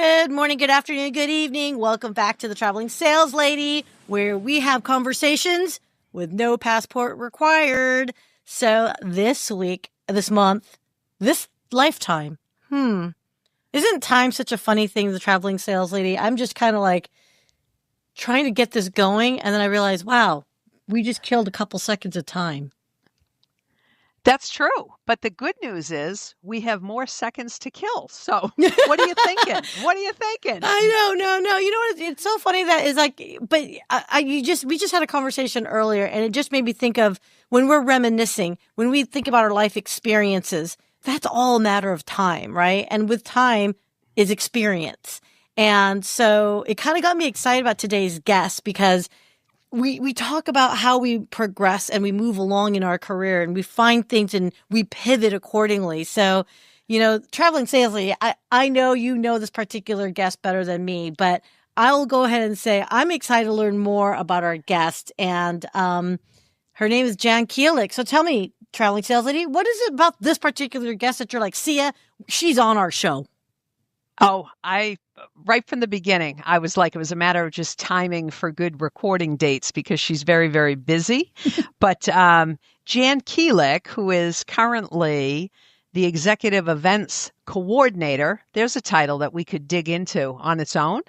Good morning, good afternoon, good evening. Welcome back to the Traveling Saleslady, where we have conversations with no passport required. So this week, this month, this lifetime, isn't time such a funny thing, the Traveling Saleslady? I'm just kind of like trying to get this going, and then I realize, wow, we just killed a couple seconds of time. That's true. But the good news is we have more seconds to kill. So what are you thinking? What are you thinking? I know, no. You know what? It's so funny that is like, but we just had a conversation earlier, and it just made me think of when we're reminiscing, when we think about our life experiences, that's all a matter of time, right? And with time is experience. And so it kind of got me excited about today's guest because we talk about how we progress and we move along in our career and we find things and we pivot accordingly. So, Traveling Saleslady, I know you know this particular guest better than me, but I'll go ahead and say I'm excited to learn more about our guest. And her name is Jan Kielec. So tell me, Traveling Saleslady, what is it about this particular guest that you're like, see ya, she's on our show? Oh, right from the beginning, I was like, it was a matter of just timing for good recording dates because she's very, very busy. But Jan Kielec, who is currently the executive events coordinator, there's a title that we could dig into on its own,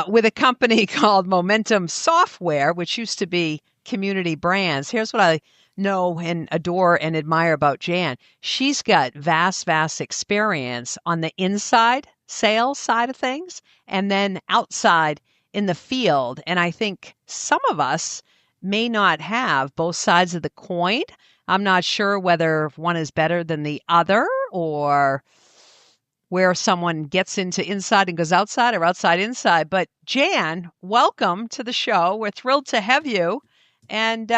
with a company called Momentum Software, which used to be Community Brands. Here's what I know and adore and admire about Jan. She's got vast experience on the inside sales side of things and then outside in the field. And I think some of us may not have both sides of the coin. I'm not sure whether one is better than the other or where someone gets into inside and goes outside or outside inside. But Jan, welcome to the show. We're thrilled to have you. And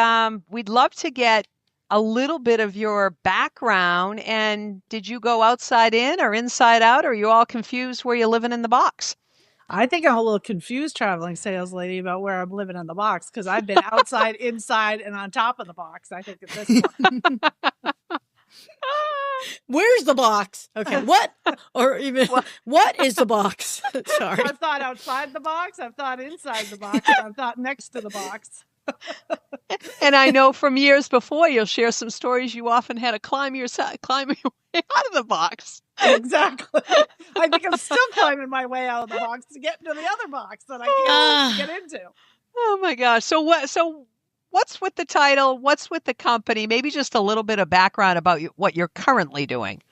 we'd love to get a little bit of your background. And did you go outside in or inside out? Or are you all confused where you're living in the box? I think I'm a little confused, Traveling Saleslady, about where I'm living in the box because I've been outside, inside, and on top of the box, I think, at this point. Where's the box? Okay, what? Or even, what is the box? Sorry. I've thought outside the box, I've thought inside the box, and I've thought next to the box. And I know from years before, you'll share some stories you often had to climb your way out of the box. Exactly. I think I'm still climbing my way out of the box to get into the other box that I can't get into. Oh my gosh. So what's with the title? What's with the company? Maybe just a little bit of background about what you're currently doing.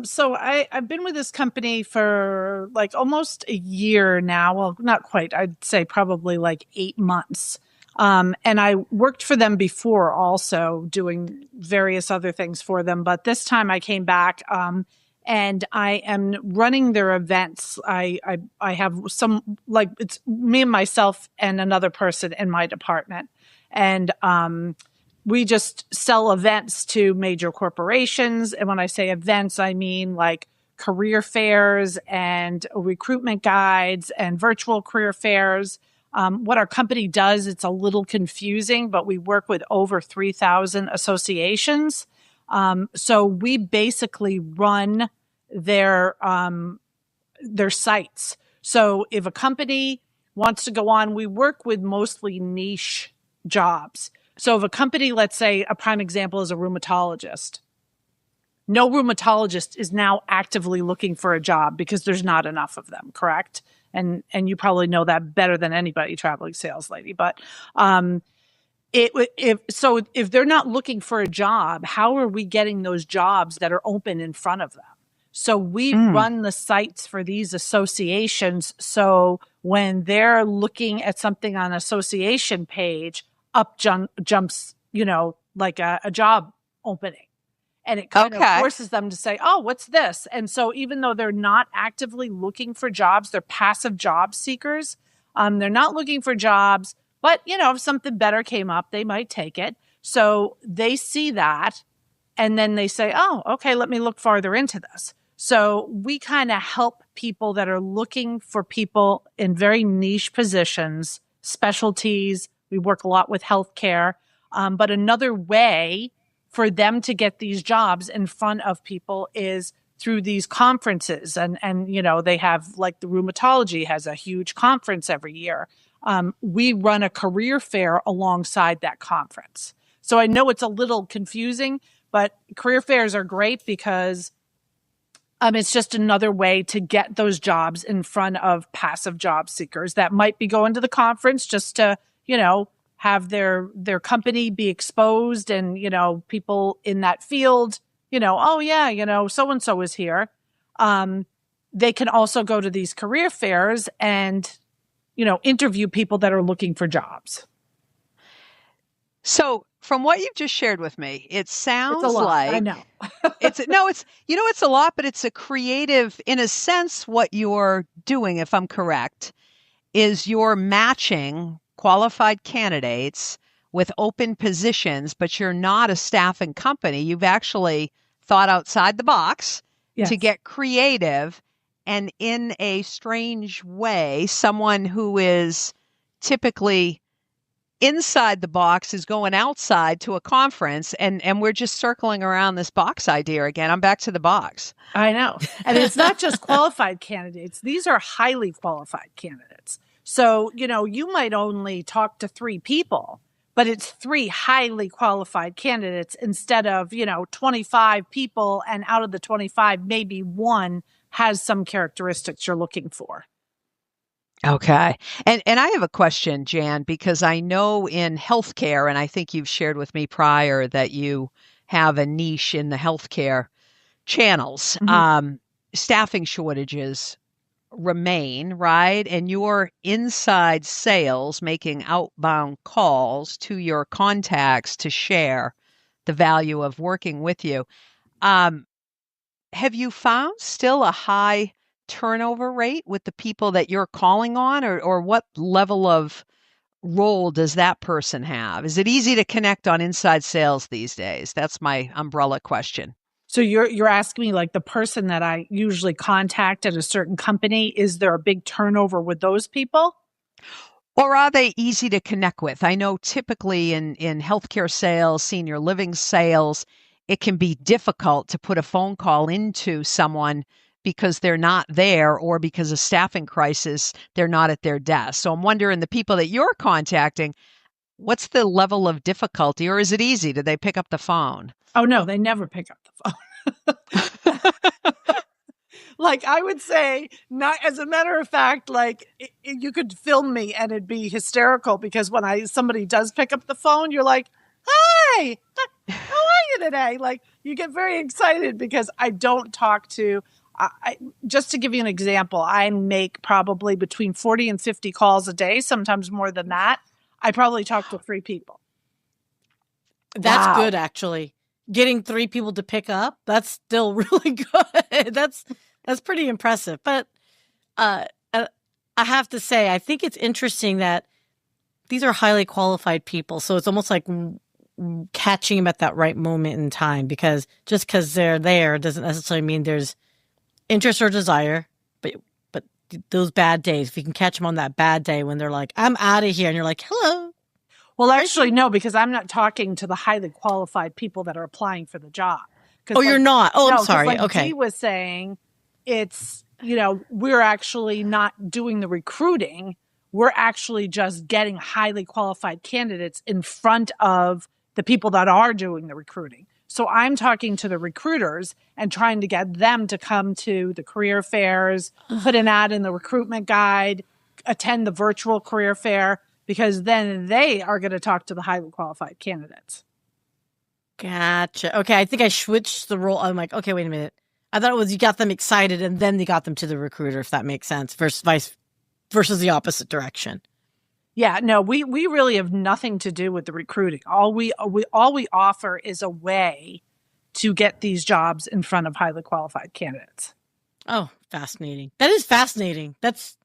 So I've been with this company for like almost a year now. Well, not quite. I'd say probably like 8 months. And I worked for them before also doing various other things for them. But this time I came back, and I am running their events. I have some, like, it's me and myself and another person in my department. And, we just sell events to major corporations. And when I say events, I mean like career fairs and recruitment guides and virtual career fairs. What our company does, it's a little confusing, but we work with over 3,000 associations. So we basically run their sites. So if a company wants to go on, we work with mostly niche jobs. So if a company, let's say a prime example is a rheumatologist, no rheumatologist is now actively looking for a job because there's not enough of them, correct? And you probably know that better than anybody, Traveling Saleslady. But if they're not looking for a job, how are we getting those jobs that are open in front of them? So we run the sites for these associations. So when they're looking at something on an association page, up jumps, like a job opening. And it kind of forces them to say, oh, what's this? And so even though they're not actively looking for jobs, they're passive job seekers. They're not looking for jobs, but, if something better came up, they might take it. So they see that and then they say, oh, okay, let me look farther into this. So we kind of help people that are looking for people in very niche positions, specialties. We work a lot with healthcare. But another way for them to get these jobs in front of people is through these conferences, and they have, like, the rheumatology has a huge conference every year. We run a career fair alongside that conference. So I know it's a little confusing, but career fairs are great because it's just another way to get those jobs in front of passive job seekers that might be going to the conference just to, have their company be exposed, and, people in that field, oh yeah, so-and-so is here. They can also go to these career fairs and, interview people that are looking for jobs. So from what you've just shared with me, it sounds It's a lot, like I know. it's a lot, but it's a creative, in a sense. What you're doing, if I'm correct, is you're matching qualified candidates with open positions, but you're not a staffing company. You've actually thought outside the box to get creative, and in a strange way, someone who is typically inside the box is going outside to a conference, and we're just circling around this box idea again. I'm back to the box. I know. And it's not just qualified candidates. These are highly qualified candidates. So, you might only talk to 3 people, but it's 3 highly qualified candidates instead of, 25 people. And out of the 25, maybe 1 has some characteristics you're looking for. Okay. And I have a question, Jan, because I know in healthcare, and I think you've shared with me prior that you have a niche in the healthcare channels. Staffing shortages remain, right? And your inside sales, making outbound calls to your contacts to share the value of working with you. Have you found still a high turnover rate with the people that you're calling on, or what level of role does that person have? Is it easy to connect on inside sales these days? That's my umbrella question. So you're asking me, like, the person that I usually contact at a certain company, is there a big turnover with those people? Or are they easy to connect with? I know typically in healthcare sales, senior living sales, it can be difficult to put a phone call into someone because they're not there, or because of staffing crisis, they're not at their desk. So I'm wondering, the people that you're contacting, what's the level of difficulty, or is it easy? Do they pick up the phone? Oh, no, they never pick up the phone. Like, I would say, not, as a matter of fact, like, you could film me and it'd be hysterical, because when somebody does pick up the phone, you're like, hi, how are you today? Like, you get very excited, because I don't talk to, just to give you an example, I make probably between 40 and 50 calls a day, sometimes more than that. I probably talk to 3 people. That's good, actually. Getting 3 people to pick up, that's still really good. That's pretty impressive. But I have to say, I think it's interesting that these are highly qualified people. So it's almost like catching them at that right moment in time, because just because they're there doesn't necessarily mean there's interest or desire. But those bad days, if you can catch them on that bad day when they're like, I'm out of here, and you're like, hello. Well, actually, no, because I'm not talking to the highly qualified people that are applying for the job. Oh, you're not? Oh, I'm sorry. Like okay. Dee was saying, it's, we're actually not doing the recruiting. We're actually just getting highly qualified candidates in front of the people that are doing the recruiting. So I'm talking to the recruiters and trying to get them to come to the career fairs, put an ad in the recruitment guide, attend the virtual career fair, because then they are going to talk to the highly qualified candidates. Gotcha. Okay, I think I switched the role. I'm like, okay, wait a minute. I thought it was you got them excited and then you got them to the recruiter, if that makes sense, versus the opposite direction. Yeah, no, we really have nothing to do with the recruiting. All we offer is a way to get these jobs in front of highly qualified candidates. Oh, fascinating. That is fascinating. That's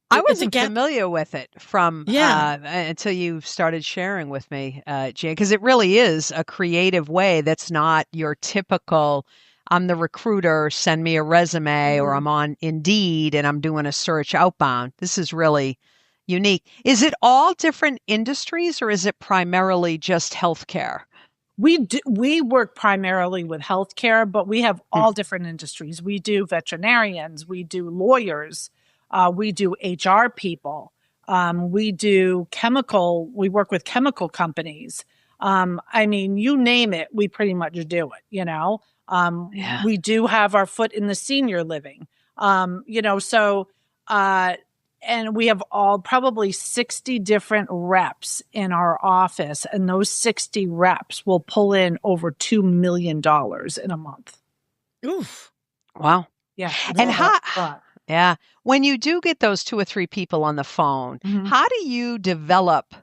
I wasn't familiar with it until you started sharing with me, Jan, because it really is a creative way that's not your typical, I'm the recruiter, send me a resume, or I'm on Indeed and I'm doing a search outbound. This is really unique. Is it all different industries, or is it primarily just healthcare? We work primarily with healthcare, but we have all different industries. We do veterinarians, we do lawyers, we do HR people, we do we work with chemical companies. I mean, you name it, we pretty much do it, you know. We do have our foot in the senior living, you know, so and we have probably 60 different reps in our office, and those 60 reps will pull in over $2 million in a month. Oof. Wow. Yeah. And yeah, when you do get those 2 or 3 people on the phone, how do you develop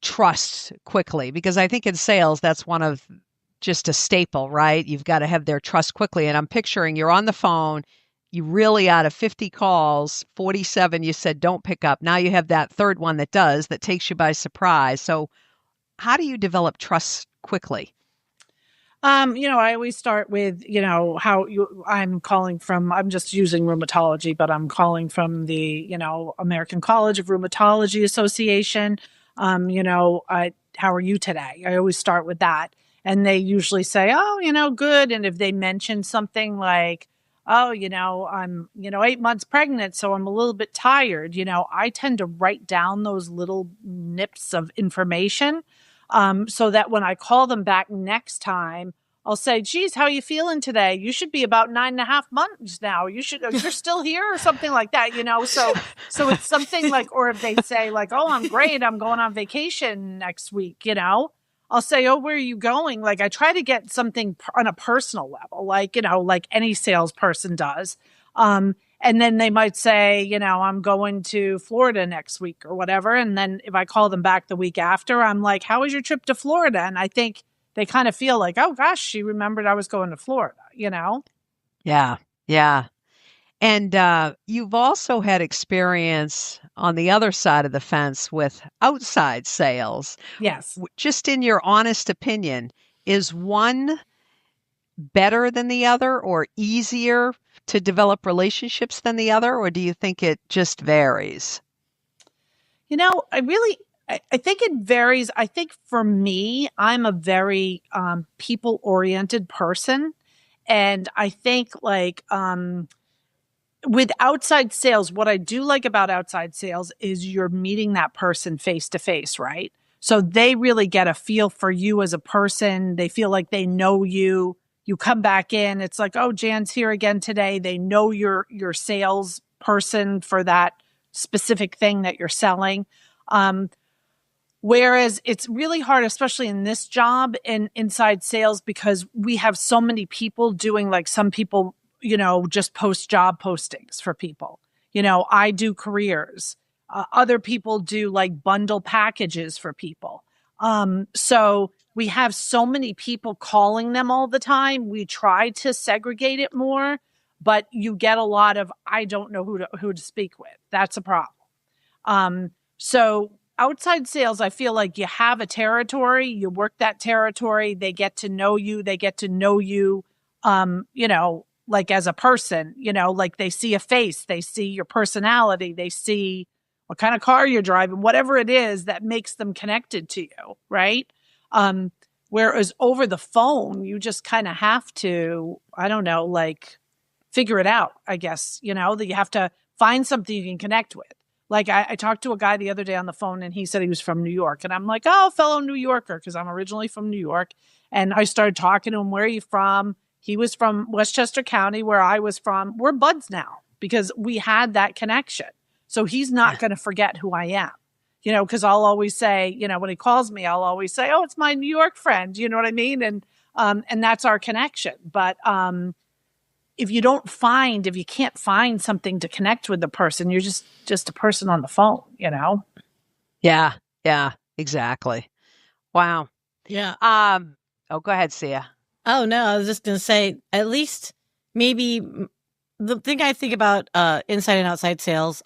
trust quickly? Because I think in sales, that's one of just a staple, right? You've got to have their trust quickly. And I'm picturing you're on the phone. You really, out of 50 calls, 47, you said don't pick up. Now you have that third one that does, that takes you by surprise. So how do you develop trust quickly? You know, I always start with, you know, I'm just using rheumatology, but I'm calling from the, you know, American College of Rheumatology Association. You know, how are you today? I always start with that. And they usually say, oh, you know, good. And if they mention something like, oh, you know, I'm, you know, 8 months pregnant, so I'm a little bit tired. You know, I tend to write down those little nips of information, so that when I call them back next time, I'll say, geez, how are you feeling today? You should be about 9.5 months now. You're still here or something like that, you know? So it's something like, or if they say like, oh, I'm great, I'm going on vacation next week, you know? I'll say, oh, where are you going? Like, I try to get something on a personal level, like, you know, like any salesperson does. And then they might say, you know, I'm going to Florida next week or whatever. And then if I call them back the week after, I'm like, how was your trip to Florida? And I think they kind of feel like, oh gosh, she remembered I was going to Florida, you know? Yeah. Yeah. And you've also had experience on the other side of the fence with outside sales. Yes. Just in your honest opinion, is one better than the other or easier to develop relationships than the other? Or do you think it just varies? You know, I think it varies. I think for me, I'm a very people-oriented person. And I think like with outside sales, what I do like about outside sales is you're meeting that person face to face, right? So they really get a feel for you as a person. They feel like they know you. You come back in, it's like, oh, Jan's here again today. They know your sales person for that specific thing that you're selling. Whereas it's really hard, especially in this job in inside sales, because we have so many people doing, like, some people, you know, just post job postings for people. You know, I do careers. Other people do like bundle packages for people. So we have so many people calling them all the time. We try to segregate it more, but you get a lot of, I don't know who to speak with. That's a problem. So outside sales, I feel like you have a territory, you work that territory, they get to know you, you know, like as a person, you know, like they see a face, they see your personality, they see what kind of car you're driving, whatever it is that makes them connected to you, right? Whereas over the phone, you just kind of have to, I don't know, like figure it out, I guess, you know, that you have to find something you can connect with. Like I talked to a guy the other day on the phone and he said he was from New York. And I'm like, oh, fellow New Yorker, because I'm originally from New York. And I started talking to him, where are you from? He was from Westchester County, where I was from. We're buds now because we had that connection. So he's not going to forget who I am, you know, because I'll always say, you know, when he calls me, I'll always say, oh, it's my New York friend. You know what I mean? And that's our connection. But if you can't find something to connect with the person, you're just a person on the phone, you know? Yeah. Yeah, exactly. Wow. Yeah. Oh, go ahead, Sia. Oh, no, I was just going to say, at least maybe the thing I think about inside and outside sales,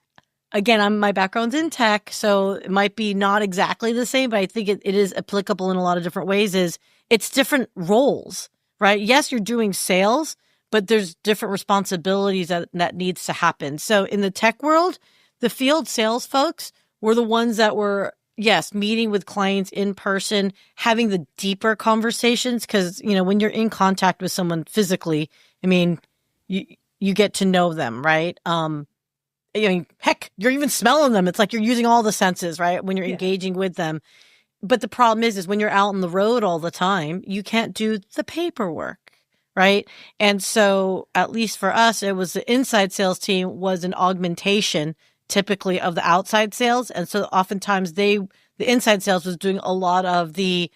again, my background's in tech, so it might be not exactly the same, but I think it is applicable in a lot of different ways, is it's different roles, right? Yes, you're doing sales, but there's different responsibilities that needs to happen. So in the tech world, the field sales folks were the ones that were yes, meeting with clients in person, having the deeper conversations. Cause, when you're in contact with someone physically, I mean, you get to know them, right? Heck, you're even smelling them. It's like you're using all the senses, right? When you're engaging with them. But the problem is when you're out on the road all the time, you can't do the paperwork, right? And so at least for us, it was the inside sales team was an augmentation typically of the outside sales. And so oftentimes the inside sales was doing a lot of the,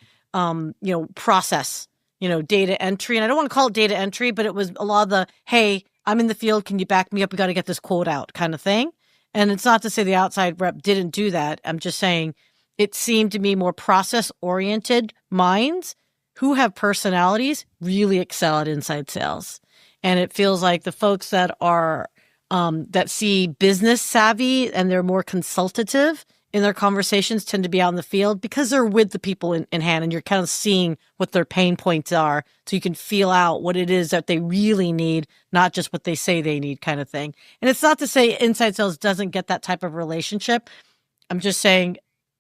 process, data entry. And I don't want to call it data entry, but it was a lot of the, hey, I'm in the field. Can you back me up? We got to get this quote out kind of thing. And it's not to say the outside rep didn't do that. I'm just saying it seemed to me more process oriented minds who have personalities really excel at inside sales. And it feels like the folks that are, that see business savvy and they're more consultative in their conversations tend to be out in the field because they're with the people in hand and you're kind of seeing what their pain points are. So you can feel out what it is that they really need, not just what they say they need kind of thing. And it's not to say inside sales doesn't get that type of relationship. I'm just saying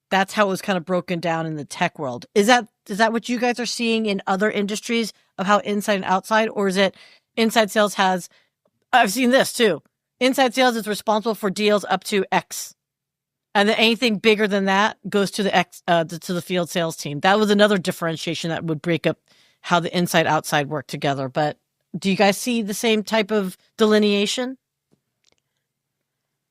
that's how it was kind of broken down in the tech world. Is that what you guys are seeing in other industries of how inside and outside, or is it inside sales has, I've seen this too. Inside sales is responsible for deals up to X. And then anything bigger than that goes to the field sales team. That was another differentiation that would break up how the inside outside work together. But do you guys see the same type of delineation?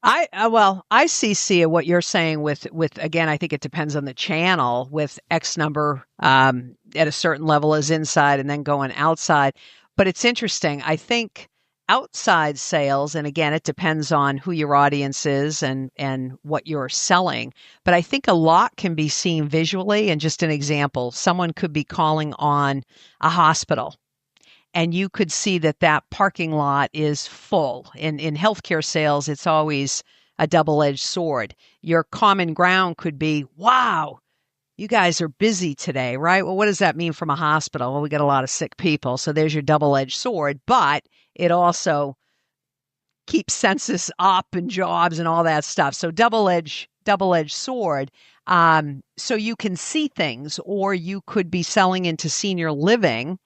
I see what you're saying with again, I think it depends on the channel with X number at a certain level is inside and then going outside. But it's interesting. I think outside sales, and again, it depends on who your audience is and what you're selling. But I think a lot can be seen visually. And just an example, someone could be calling on a hospital. And you could see that parking lot is full. In healthcare sales, it's always a double-edged sword. Your common ground could be, wow, you guys are busy today, right? Well, what does that mean from a hospital? Well, we got a lot of sick people. So there's your double-edged sword. But it also keeps census up and jobs and all that stuff. So double-edged sword. So you can see things, or you could be selling into senior living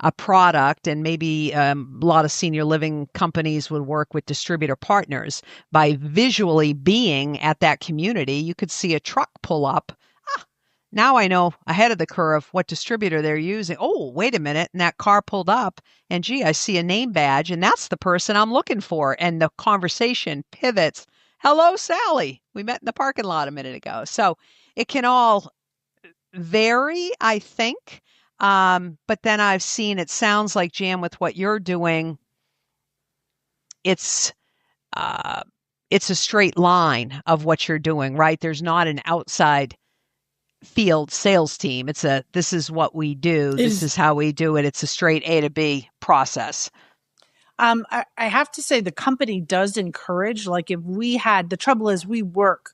a product, and maybe a lot of senior living companies would work with distributor partners. By visually being at that community, you could see a truck pull up. Now I know ahead of the curve what distributor they're using. Oh, wait a minute. And that car pulled up and gee, I see a name badge and that's the person I'm looking for. And the conversation pivots. Hello, Sally. We met in the parking lot a minute ago. So it can all vary, I think. But then I've seen, it sounds like, Jan, with what you're doing, it's a straight line of what you're doing, right? There's not an outside field sales team. This is what we do. This is how we do it. It's a straight A to B process. I have to say the company does encourage, like if we had, the trouble is we work,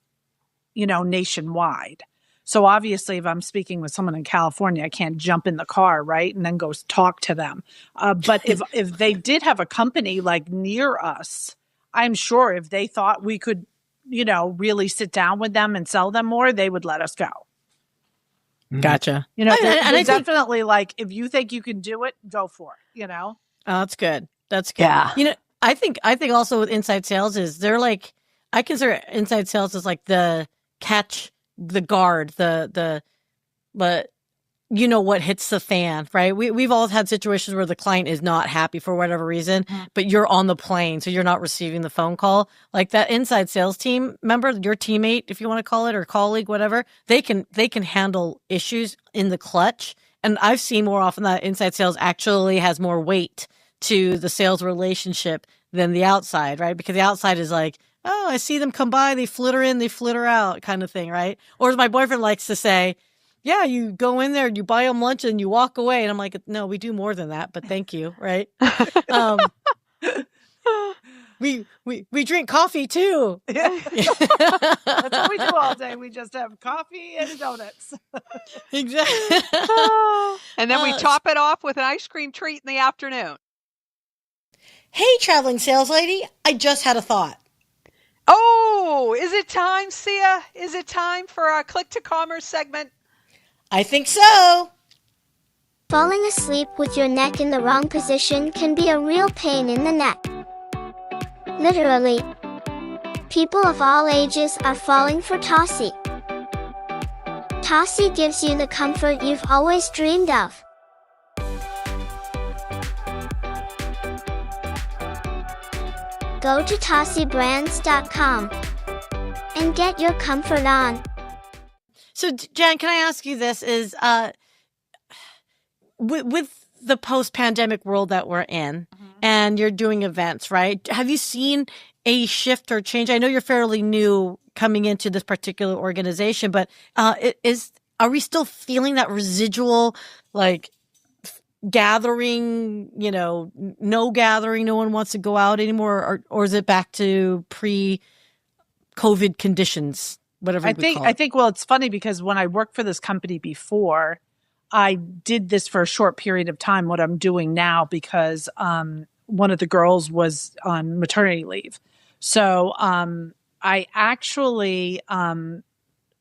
nationwide. So obviously, if I'm speaking with someone in California, I can't jump in the car, right, and then go talk to them. But if they did have a company like near us, I'm sure if they thought we could, really sit down with them and sell them more, they would let us go. Gotcha. And I definitely like if you think you can do it, go for it. Oh, that's good. That's good. Yeah. I think also with inside sales is they're like, I consider inside sales as like the catch, the guard, but what hits the fan, right? We've all had situations where the client is not happy for whatever reason, but you're on the plane, so you're not receiving the phone call. Like that inside sales team member, your teammate, if you want to call it, or colleague, whatever, they can handle issues in the clutch. And I've seen more often that inside sales actually has more weight to the sales relationship than the outside, right? Because the outside is like, oh, I see them come by, they flitter in, they flitter out kind of thing, right? Or as my boyfriend likes to say, yeah, you go in there, you buy them lunch and you walk away. And I'm like, no, we do more than that, but thank you, right? We drink coffee too. Yeah. That's what we do all day. We just have coffee and donuts. Exactly. And then we top it off with an ice cream treat in the afternoon. Hey, traveling sales lady, I just had a thought. Oh, is it time, Sia? Is it time for our Click to Commerce segment? I think so. Falling asleep with your neck in the wrong position can be a real pain in the neck. Literally. People of all ages are falling for Tossie. Tossie gives you the comfort you've always dreamed of. Go to TossieBrands.com and get your comfort on. So, Jan, can I ask you this? Is with the post-pandemic world that we're in, and you're doing events, right? Have you seen a shift or change? I know you're fairly new coming into this particular organization, but are we still feeling that residual, like, gathering, no gathering, no one wants to go out anymore, or is it back to pre-COVID conditions, whatever we call it? I think, well, it's funny because when I worked for this company before, I did this for a short period of time, what I'm doing now, because one of the girls was on maternity leave. So I actually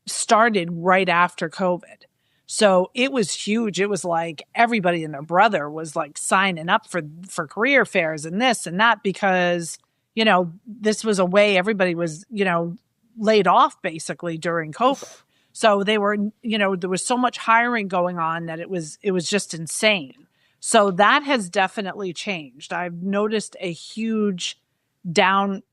started right after COVID. So it was huge. It was like everybody and their brother was like signing up for career fairs and this and that because, this was a way everybody was, laid off basically during COVID. So they were, there was so much hiring going on that it was just insane. So that has definitely changed. I've noticed a huge downslide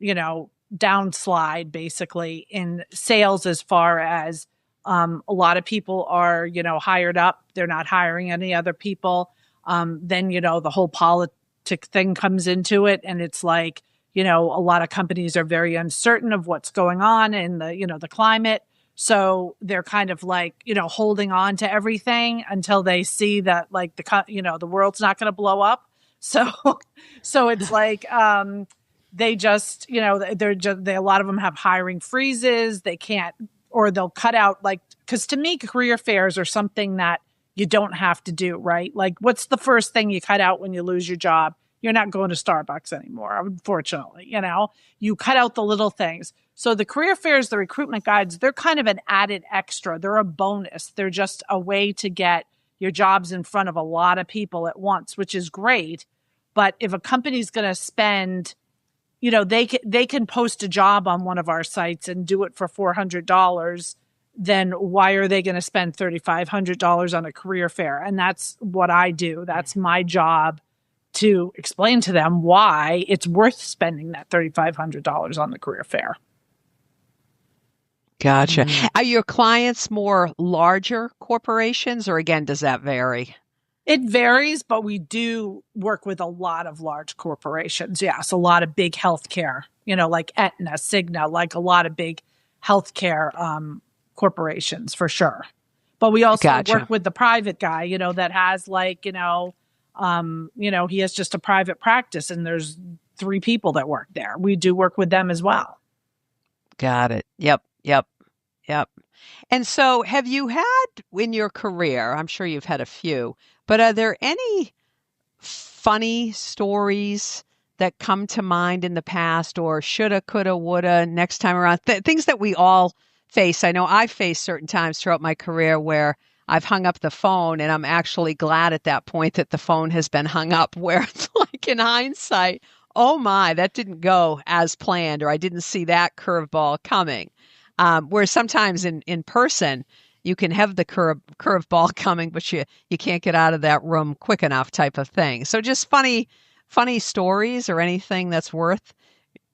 basically in sales as far as a lot of people are, hired up. They're not hiring any other people. Then, the whole politic thing comes into it. And it's like, a lot of companies are very uncertain of what's going on in the climate. So they're kind of like, holding on to everything until they see that like the world's not going to blow up. So it's like, they just, a lot of them have hiring freezes. They can't, or they'll cut out because to me, career fairs are something that you don't have to do, right? Like what's the first thing you cut out when you lose your job? You're not going to Starbucks anymore, unfortunately, you cut out the little things. So the career fairs, the recruitment guides, they're kind of an added extra. They're a bonus. They're just a way to get your jobs in front of a lot of people at once, which is great. But if a company's going to spend, they can post a job on one of our sites and do it for $400, then why are they going to spend $3,500 on a career fair? And that's what I do. That's my job, to explain to them why it's worth spending that $3,500 on the career fair. Gotcha. Are your clients more larger corporations, or again, does that vary? It varies, but we do work with a lot of large corporations. Yes, a lot of big healthcare, like Aetna, Cigna, like a lot of big healthcare corporations for sure. But we also work with the private guy, that has he has just a private practice and there's 3 people that work there. We do work with them as well. Got it. Yep. And so have you had in your career, I'm sure you've had a few, but are there any funny stories that come to mind in the past, or shoulda, coulda, woulda next time around? Things that we all face. I know I've faced certain times throughout my career where I've hung up the phone and I'm actually glad at that point that the phone has been hung up, where it's like in hindsight, oh my, that didn't go as planned, or I didn't see that curveball coming. Whereas sometimes in person, you can have the curveball coming, but you can't get out of that room quick enough, type of thing. So just funny stories or anything that's worth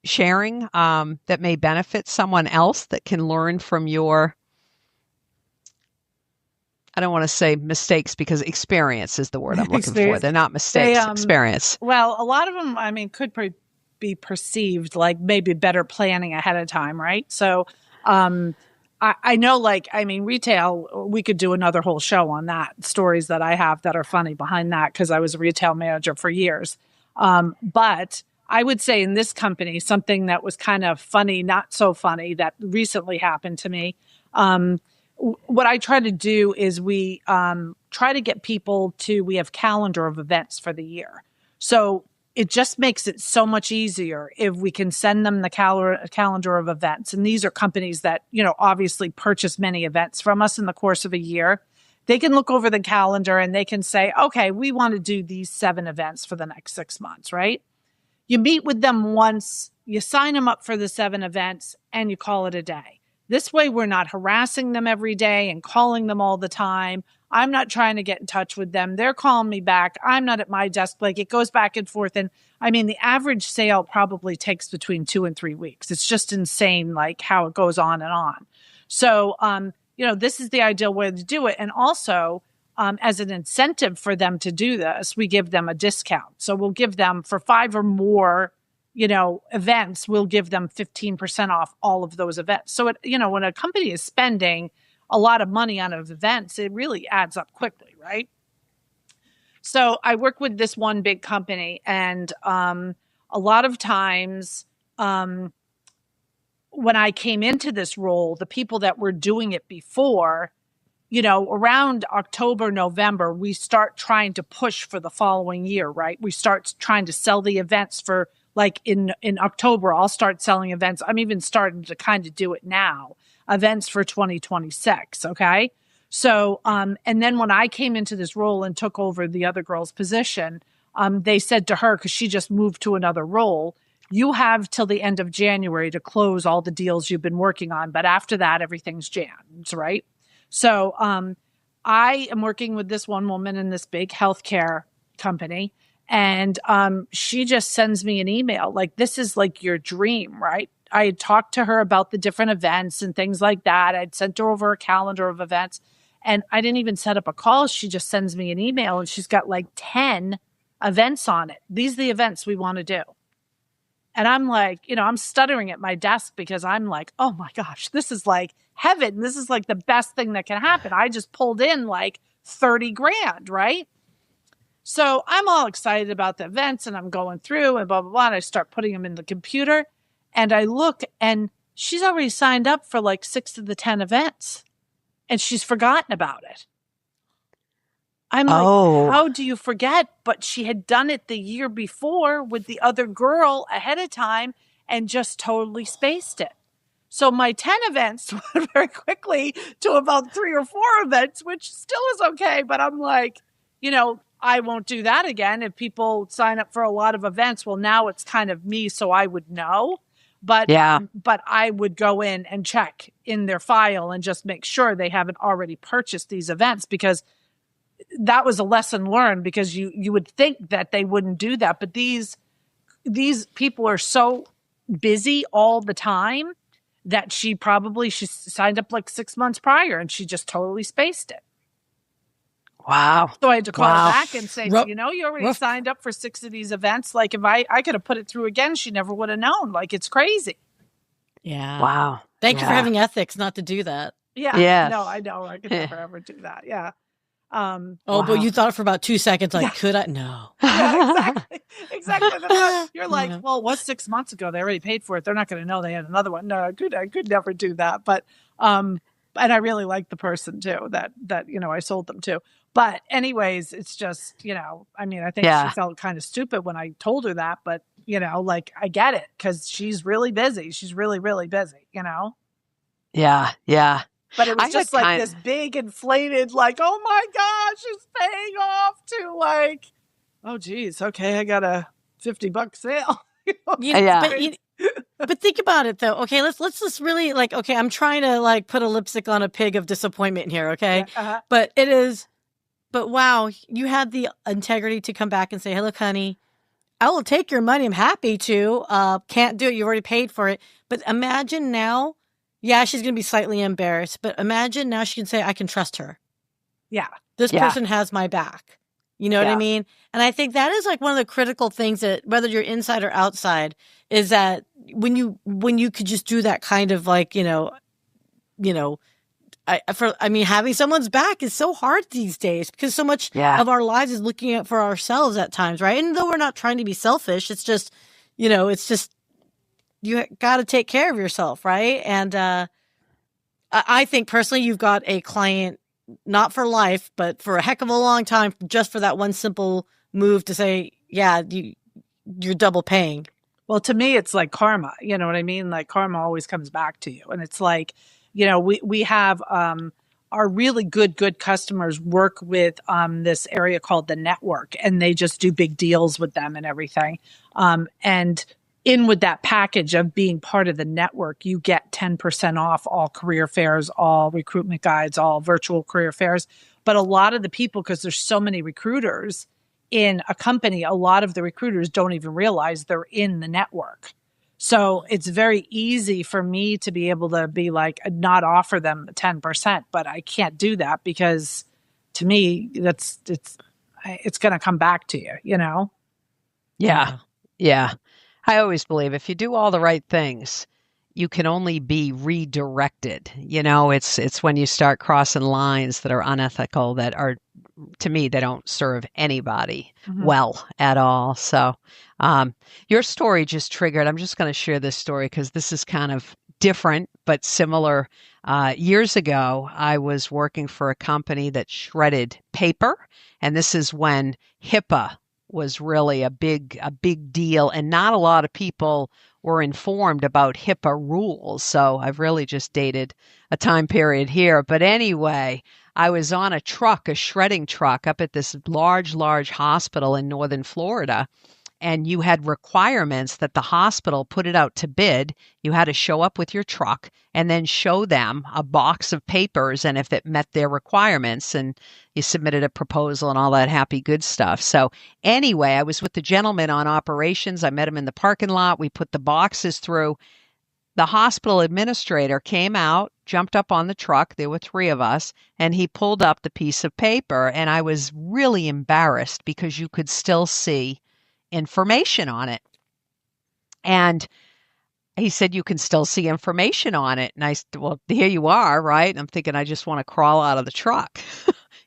sharing that may benefit someone else, that can learn from your, I don't want to say mistakes, because experience is the word I'm looking for. They're not mistakes, experience. Well, a lot of them, could be perceived like maybe better planning ahead of time, right? So I know, retail, we could do another whole show on that, stories that I have that are funny behind that, because I was a retail manager for years. But I would say in this company, something that was kind of funny, not so funny, that recently happened to me. What I try to do is we try to get people we have calendar of events for the year. So it just makes it so much easier if we can send them the calendar of events. And these are companies that, obviously purchase many events from us in the course of a year. They can look over the calendar and they can say, okay, we want to do these 7 events for the next 6 months, right? You meet with them once, you sign them up for the 7 events, and you call it a day. This way, we're not harassing them every day and calling them all the time. I'm not trying to get in touch with them. They're calling me back. I'm not at my desk. Like, it goes back and forth. And I mean, the average sale probably takes between 2 and 3 weeks. It's just insane, like how it goes on and on. So, this is the ideal way to do it. And also, as an incentive for them to do this, we give them a discount. So we'll give them for 5 or more, events, we'll give them 15% off all of those events. So, when a company is spending a lot of money on events, it really adds up quickly, right? So I work with this one big company, and a lot of times when I came into this role, the people that were doing it before, around October, November, we start trying to push for the following year, right? We start trying to sell the events for, like in October, I'll start selling events. I'm even starting to kind of do it now, events for 2026. Okay. So, and then when I came into this role and took over the other girl's position, they said to her, because she just moved to another role, you have till the end of January to close all the deals you've been working on. But after that, everything's Jan's, right? So I am working with this one woman in this big healthcare company, and she just sends me an email like, this is like your dream, right? I had talked to her about the different events and things like that. I'd sent her over a calendar of events, and I didn't even set up a call. She just sends me an email, and she's got like 10 events on it. These are the events we want to do. And I'm like, I'm stuttering at my desk because I'm like, oh my gosh, this is like heaven. This is like the best thing that can happen. I just pulled in like 30 grand, right? So I'm all excited about the events, and I'm going through and blah, blah, blah. And I start putting them in the computer, and I look, and she's already signed up for like 6 of the 10 events, and she's forgotten about it. I'm like, how do you forget? But she had done it the year before with the other girl ahead of time and just totally spaced it. So my 10 events went very quickly to about 3 or 4 events, which still is okay. But I'm like, I won't do that again. If people sign up for a lot of events, well, now it's kind of me, so I would know. But I would go in and check in their file and just make sure they haven't already purchased these events, because that was a lesson learned, because you would think that they wouldn't do that. But these people are so busy all the time that she signed up like 6 months prior, and she just totally spaced it. Wow. So I had to call her back and say, you already signed up for 6 of these events. Like, if I could have put it through again, she never would have known. Like, it's crazy. Yeah. Wow. Thank you for having ethics not to do that. Yeah. Yes. No, I know. I could never ever do that. Yeah. But you thought for about 2 seconds, like, could I? No. Yeah, exactly. You're like, well, it was 6 months ago. They already paid for it. They're not going to know they had another one. No, I could never do that. But, and I really liked the person too, that, I sold them to. But anyways, it's just, I think she felt kind of stupid when I told her that, but, like, I get it, because she's really busy. She's really, really busy, Yeah. Yeah. But it was just like this big inflated, like, oh my gosh, it's paying off, to like, oh geez, okay, I got a $50 sale. But think about it though. Okay, let's just really like, okay, I'm trying to like put a lipstick on a pig of disappointment here, okay? Yeah, but wow, you had the integrity to come back and say, hey, look, honey, I will take your money. I'm happy to. Can't do it. You already paid for it. But imagine now, yeah, she's going to be slightly embarrassed, but imagine now she can say, I can trust her. Yeah. This person has my back. You know what I mean? And I think that is like one of the critical things, that whether you're inside or outside, is that when you could just do that kind of like, having someone's back is so hard these days, because so much of our lives is looking out for ourselves at times, right? And though we're not trying to be selfish, it's just, you got to take care of yourself, right? And I think personally, you've got a client, not for life, but for a heck of a long time, just for that one simple move to say, yeah, you're double paying. Well, to me, it's like karma. You know what I mean? Like karma always comes back to you. And it's like, you know, we have our really good customers work with this area called the network, and they just do big deals with them and everything. And in with that package of being part of the network, you get 10% off all career fairs, all recruitment guides, all virtual career fairs. But a lot of the people, because there's so many recruiters in a company, a lot of the recruiters don't even realize they're in the network. So it's very easy for me to be able to be like, not offer them the 10%, but I can't do that because to me, it's going to come back to you, you know? Yeah. Yeah. I always believe if you do all the right things, you can only be redirected. You know, it's when you start crossing lines that are unethical, that are, to me, they don't serve anybody well at all. So your story just triggered. I'm just going to share this story because this is kind of different but similar. Years ago, I was working for a company that shredded paper, and this is when HIPAA was really a big deal, and not a lot of people were informed about HIPAA rules. So I've really just dated a time period here. But anyway, I was on a truck, a shredding truck, up at this large hospital in northern Florida. And you had requirements that the hospital put it out to bid. You had to show up with your truck and then show them a box of papers, and if it met their requirements, and you submitted a proposal and all that happy good stuff. So anyway, I was with the gentleman on operations. I met him in the parking lot. We put the boxes through. The hospital administrator came out, jumped up on the truck. There were 3 of us, and he pulled up the piece of paper, and I was really embarrassed because you could still see information on it. And he said, "You can still see information on it." And I said, "Well, here you are, right?" And I'm thinking, I just want to crawl out of the truck.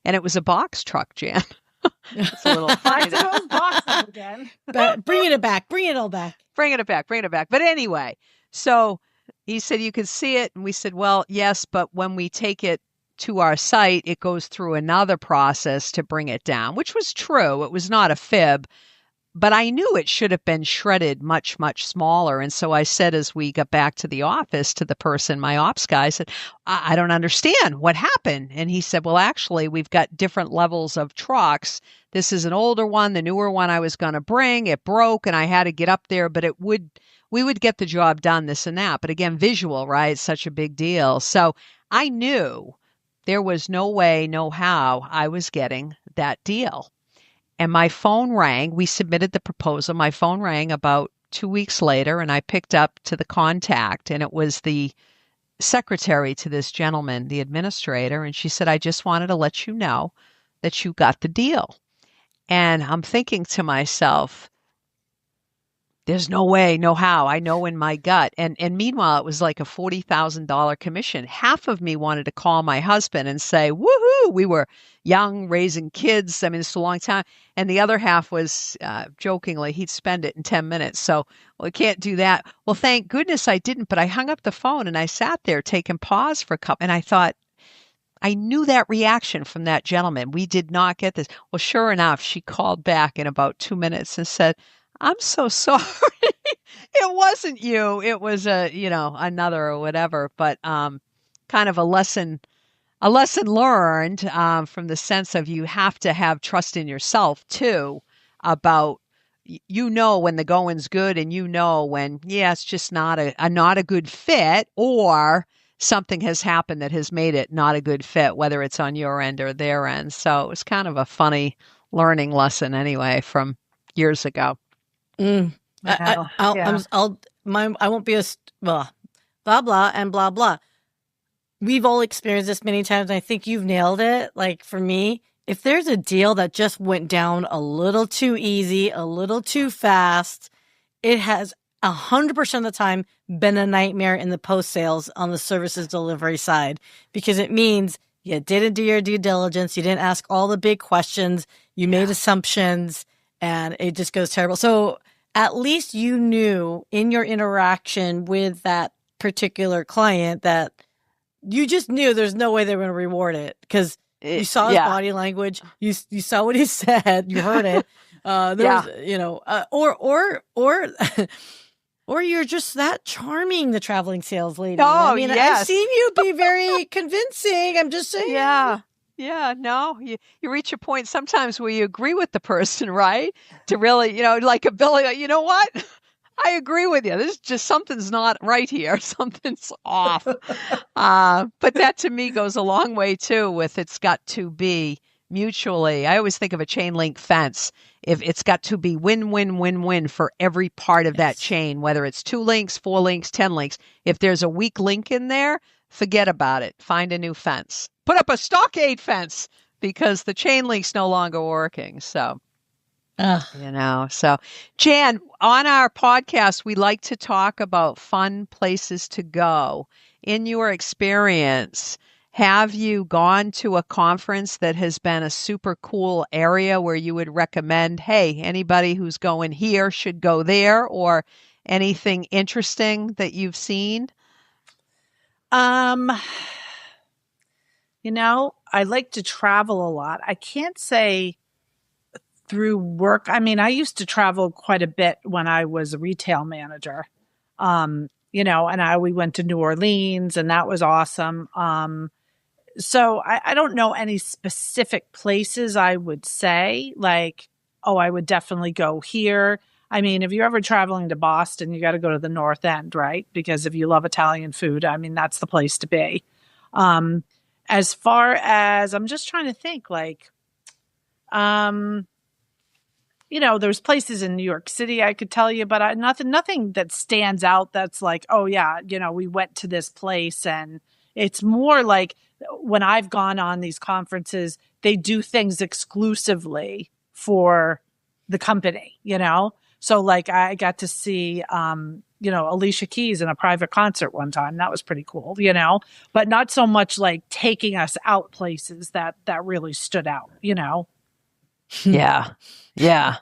And it was a box truck, Jan. It's a little funny. Those boxes again. Bringing it back. Bring it all back. Bringing it back. But anyway, so he said, "You can see it." And we said, "Well, yes, but when we take it to our site, it goes through another process to bring it down," which was true. It was not a fib. But I knew it should have been shredded much, much smaller. And so I said, as we got back to the office, to the person, my ops guy, I said, I don't understand what happened. And he said, "Well, actually, we've got different levels of trucks. This is an older one. The newer one I was going to bring, it broke and I had to get up there, but we would get the job done, this and that." But again, visual, right? It's such a big deal. So I knew there was no way, no how I was getting that deal. And my phone rang. We submitted the proposal. My phone rang about 2 weeks later, and I picked up to the contact, and it was the secretary to this gentleman, the administrator. And she said, "I just wanted to let you know that you got the deal." And I'm thinking to myself, there's no way, no how. I know in my gut. And meanwhile, it was like a $40,000 commission. Half of me wanted to call my husband and say, "Woohoo, we were young, raising kids. I mean, it's a long time." And the other half was jokingly, he'd spend it in 10 minutes. So, well, I can't do that. Well, thank goodness I didn't. But I hung up the phone and I sat there taking pause for a couple. And I thought, I knew that reaction from that gentleman. We did not get this. Well, sure enough, she called back in about 2 minutes and said, "I'm so sorry. It wasn't you. It was another or whatever." But kind of a lesson learned from the sense of you have to have trust in yourself too, about when the going's good, and when it's just not a good fit, or something has happened that has made it not a good fit, whether it's on your end or their end. So it was kind of a funny learning lesson anyway from years ago. I won't be blah blah and blah blah. We've all experienced this many times, and I think you've nailed it. Like for me, if there's a deal that just went down a little too easy, a little too fast, it has 100% of the time been a nightmare in the post sales on the services delivery side, because it means you didn't do your due diligence, you didn't ask all the big questions, you made assumptions, and it just goes terrible. So at least you knew in your interaction with that particular client that you just knew there's no way they were going to reward it, because you saw his body language, you saw what he said, you heard it. Or you're just that charming, the traveling sales lady. Oh, I mean, yes. I've seen you be very convincing. I'm just saying. Yeah. Yeah, no, you reach a point sometimes where you agree with the person, right? To really, like a Billy, you know what? I agree with you. This is just something's not right here. Something's off. But that to me goes a long way too with it's got to be mutually. I always think of a chain link fence. If it's got to be win, win, win, win for every part of that chain, whether it's 2 links, 4 links, 10 links. If there's a weak link in there, forget about it. Find a new fence. Put up a stockade fence because the chain link's no longer working. So, so Jan, on our podcast, we like to talk about fun places to go. In your experience, have you gone to a conference that has been a super cool area where you would recommend, hey, anybody who's going here should go there, or anything interesting that you've seen? I like to travel a lot. I can't say through work. I mean, I used to travel quite a bit when I was a retail manager. And we went to New Orleans, and that was awesome. So I don't know any specific places I would say like, oh, I would definitely go here. I mean, if you're ever traveling to Boston, you got to go to the North End, right? Because if you love Italian food, I mean, that's the place to be. As far as I'm just trying to think like, there's places in New York City I could tell you, but nothing that stands out that's like, oh yeah, we went to this place. And it's more like when I've gone on these conferences, they do things exclusively for the company, So like I got to see, Alicia Keys in a private concert one time. That was pretty cool, but not so much like taking us out places that really stood out, Yeah. Yeah.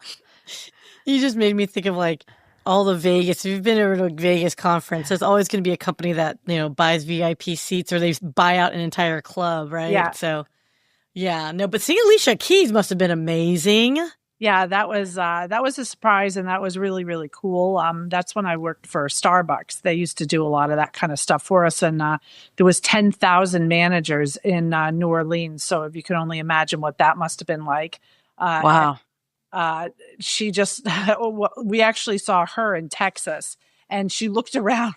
You just made me think of like all the Vegas. If you've been to a Vegas conference, there's always going to be a company that, buys VIP seats or they buy out an entire club, right? Yeah. So, yeah. No, but seeing Alicia Keys must have been amazing. Yeah, that was a surprise, and that was really, really cool. That's when I worked for Starbucks. They used to do a lot of that kind of stuff for us, and there was 10,000 managers in New Orleans. So if you can only imagine what that must have been like. Wow. She just we actually saw her in Texas, and she looked around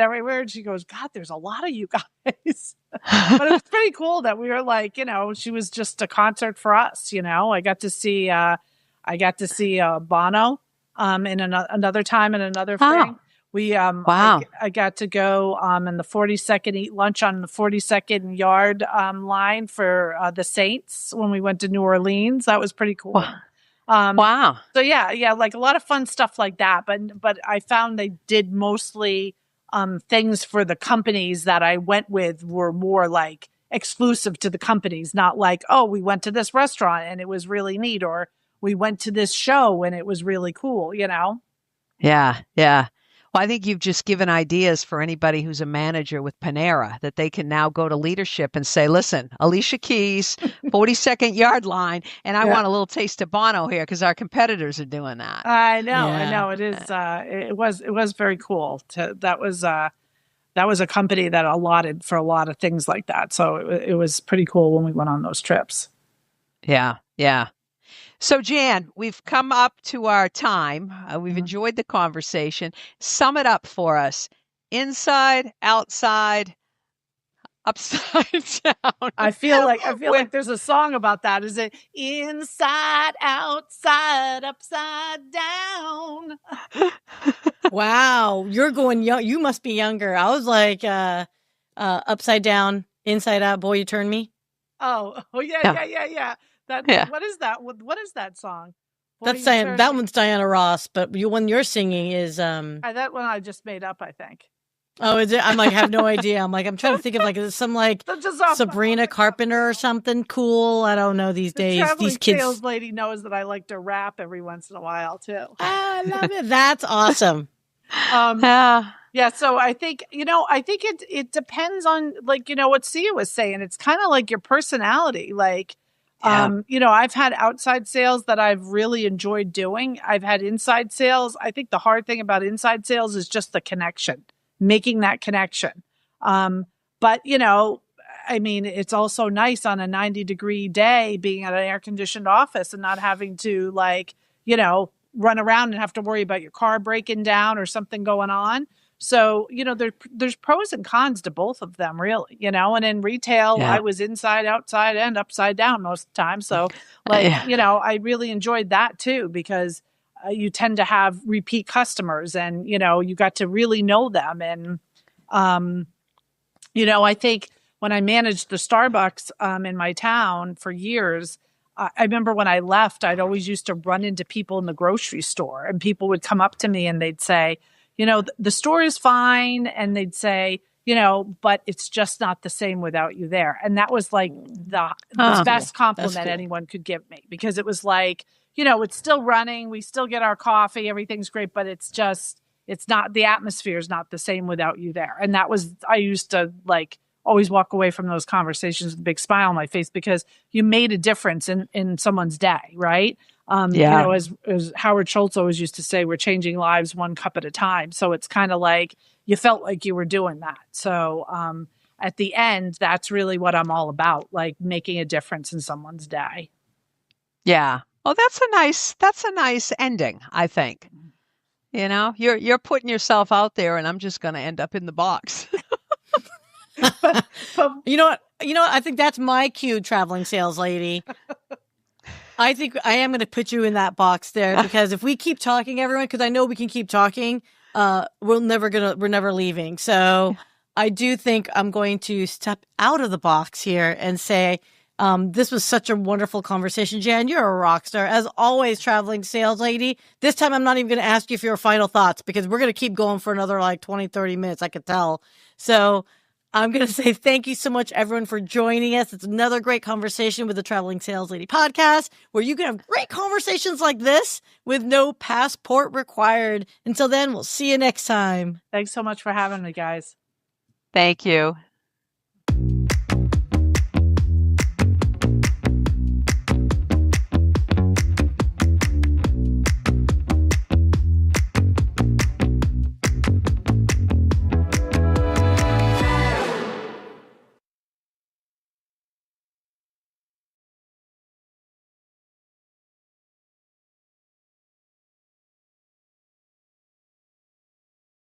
everywhere, and she goes, God, there's a lot of you guys. But it was pretty cool that we were like, she was just a concert for us. I got to see Bono in another time in another thing. We wow. I got to go in the 42nd, eat lunch on the 42nd yard line for the Saints when we went to New Orleans. That was pretty cool. Wow. So yeah, like a lot of fun stuff like that. But I found they did mostly things for the companies that I went with were more like exclusive to the companies, not like, oh, we went to this restaurant and it was really neat, or we went to this show and it was really cool, Yeah. Yeah. Well, I think you've just given ideas for anybody who's a manager with Panera that they can now go to leadership and say, listen, Alicia Keys, 42nd yard line, and I want a little taste of Bono here because our competitors are doing that. I know. It is. It was very cool. That was a company that allotted for a lot of things like that. So it was pretty cool when we went on those trips. Yeah. Yeah. So, Jan, we've come up to our time. We've enjoyed the conversation. Sum it up for us. Inside, outside, upside down. I feel like there's a song about that. Is it inside, outside, upside down? Wow, you're going young. You must be younger. I was like upside down, inside out. Boy, you turned me. Oh yeah. What is that? What is that song? That's Diana. That one's Diana Ross, but one you're singing is that one I just made up, I think. Oh, is it? I'm like, I have no idea. I'm trying to think of like, is it some like Sabrina Carpenter or something cool? I don't know these days. These kids. Traveling Saleslady knows that I like to rap every once in a while too. I love it. That's awesome. Yeah. So I think it depends on like, what Sia was saying. It's kind of like your personality. Like, Yeah. I've had outside sales that I've really enjoyed doing. I've had inside sales. I think the hard thing about inside sales is just the connection, making that connection. But I mean, it's also nice on a 90-degree day being at an air-conditioned office and not having to run around and have to worry about your car breaking down or something going on. So, there's pros and cons to both of them, really, and in retail, Yeah. I was inside, outside, and upside down most of the time. So I really enjoyed that too, because you tend to have repeat customers and, you got to really know them. And, I think when I managed the Starbucks in my town for years, I remember when I left, I'd always used to run into people in the grocery store, and people would come up to me and they'd say, the store is fine. And they'd say, but it's just not the same without you there. And that was like the best compliment anyone could give me, because it was like, it's still running. We still get our coffee. Everything's great, but it's not, the atmosphere is not the same without you there. And I used to always walk away from those conversations with a big smile on my face, because you made a difference in someone's day. Right. As Howard Schultz always used to say, we're changing lives one cup at a time. So it's kind of like you felt like you were doing that. So at the end, that's really what I'm all about, like making a difference in someone's day. Yeah. Well, that's a nice ending, I think. You're putting yourself out there, and I'm just going to end up in the box. You know what? I think that's my cue, traveling sales lady. I think I am going to put you in that box there, because if we keep talking, everyone, because I know we can keep talking, we're never leaving. So I do think I'm going to step out of the box here and say, this was such a wonderful conversation. Jan, you're a rock star. As always, traveling sales lady. This time I'm not even going to ask you for your final thoughts, because we're going to keep going for another 20, 30 minutes. I could tell. So I'm going to say thank you so much, everyone, for joining us. It's another great conversation with the Traveling Sales Lady podcast, where you can have great conversations like this with no passport required. Until then, we'll see you next time. Thanks so much for having me, guys. Thank you.